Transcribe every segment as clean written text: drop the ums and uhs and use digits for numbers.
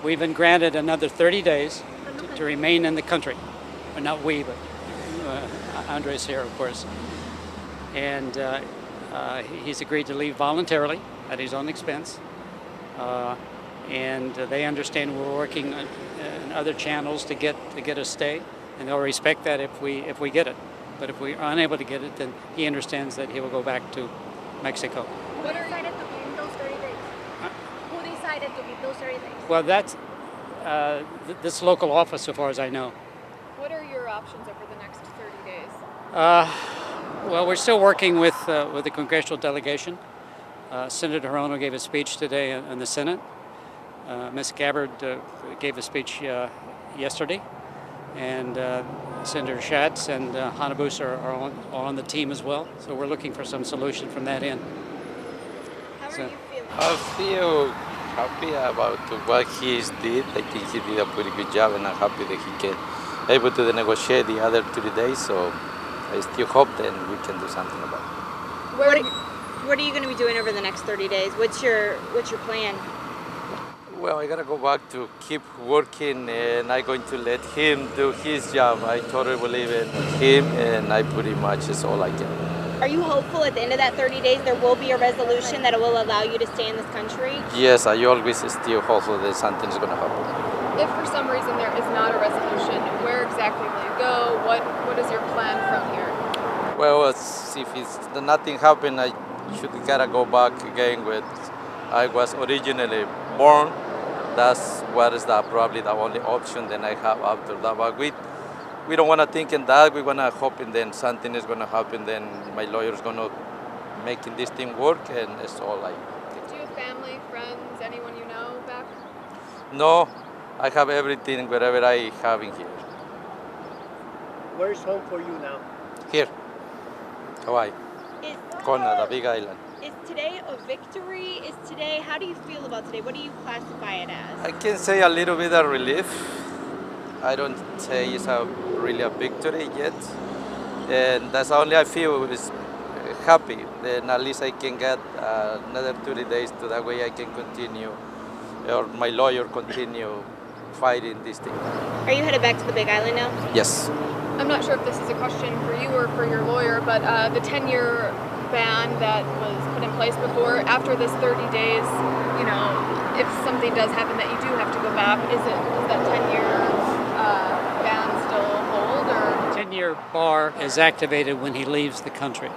We've been granted another 30 days to remain in the country. Well, not we, but Andres here, of course. And he's agreed to leave voluntarily at his own expense. And they understand we're working in other channels to get a stay, and they'll respect that if we get it. But if we are unable to get it, then he understands that he will go back to Mexico. Who decided to give those 30 days? Who decided to give those 30 days? Well, that's this local office, so far as I know. What are your options over the next 30 days? Well, we're still working with the congressional delegation. Senator Hirono gave a speech today in the Senate. Ms. Gabbard gave a speech yesterday, and Senator Schatz and Hanabus are on the team as well. So we're looking for some solution from that end. How are you feeling? I feel happy about what he did. I think he did a pretty good job, and I'm happy that he can able to negotiate the other 3 days. So I still hope that we can do something about it. What are you going to be doing over the next 30 days? What's your plan? Well, I gotta go back to keep working, and I'm going to let him do his job. I totally believe in him, and I pretty much is all I can. Are you hopeful at the end of that 30 days there will be a resolution that will allow you to stay in this country? Yes, I always still hopeful that something's gonna happen. If for some reason there is not a resolution, where exactly will you go? What is your plan from here? Well, if nothing happened, I should gotta go back again where I was originally born. That's what is probably the only option that I have after that. But we don't want to think in that. We want to hope and then something is going to happen. Then my lawyer is going to make this thing work, and it's all I think. Do you have family, friends, anyone you know back? No, I have everything wherever I have in here. Where's home for you now? Here, Hawaii, Kona, the Big Island. Is today a victory? How do you feel about today? What do you classify it as? I can say a little bit of relief. I don't say it's really a victory yet. And that's only I feel is happy. Then at least I can get another 30 days to that way I can continue, or my lawyer continue fighting this thing. Are you headed back to the Big Island now? Yes. I'm not sure if this is a question for you or for your lawyer, but the 10-year ban that was put in place before, after this 30 days, if something does happen that you do have to go back, does that 10-year ban still hold? Or? 10-year bar is activated when he leaves the country.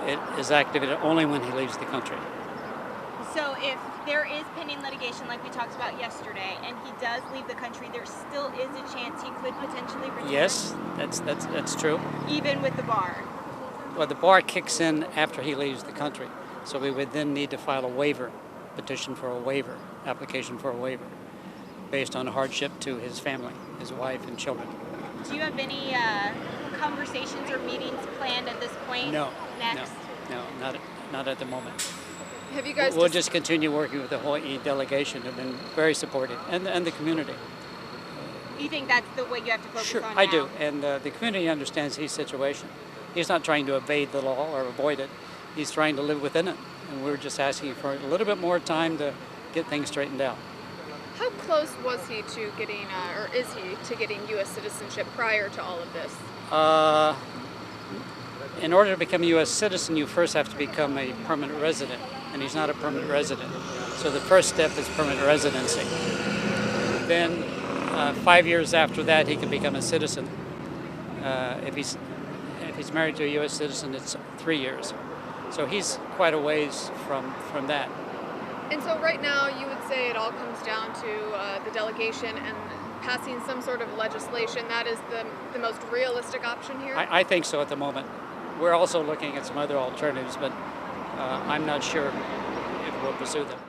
It is activated only when he leaves the country. So if there is pending litigation like we talked about yesterday, and he does leave the country, there still is a chance he could potentially return? Yes, that's true. Even with the bar? Well, the bar kicks in after he leaves the country. So we would then need to file a waiver, petition for a waiver, application for a waiver, based on hardship to his family, his wife and children. Do you have any conversations or meetings planned at this point? No, Next? no, not at the moment. Have you guys We'll just continue working with the Hawaii delegation, who've been very supportive, and the community. You think that's the way you have to focus Sure, on I now? do, and the community understands his situation. He's not trying to evade the law or avoid it. He's trying to live within it, and we're just asking for a little bit more time to get things straightened out. How close was he to getting, or is he to getting U.S. citizenship prior to all of this? In order to become a U.S. citizen, you first have to become a permanent resident, and he's not a permanent resident. So the first step is permanent residency. Then 5 years after that, he can become a citizen. If he's married to a U.S. citizen, it's 3 years. So he's quite a ways from that. And so right now, you would say it all comes down to the delegation and passing some sort of legislation. That is the most realistic option here? I think so at the moment. We're also looking at some other alternatives, but I'm not sure if we'll pursue them.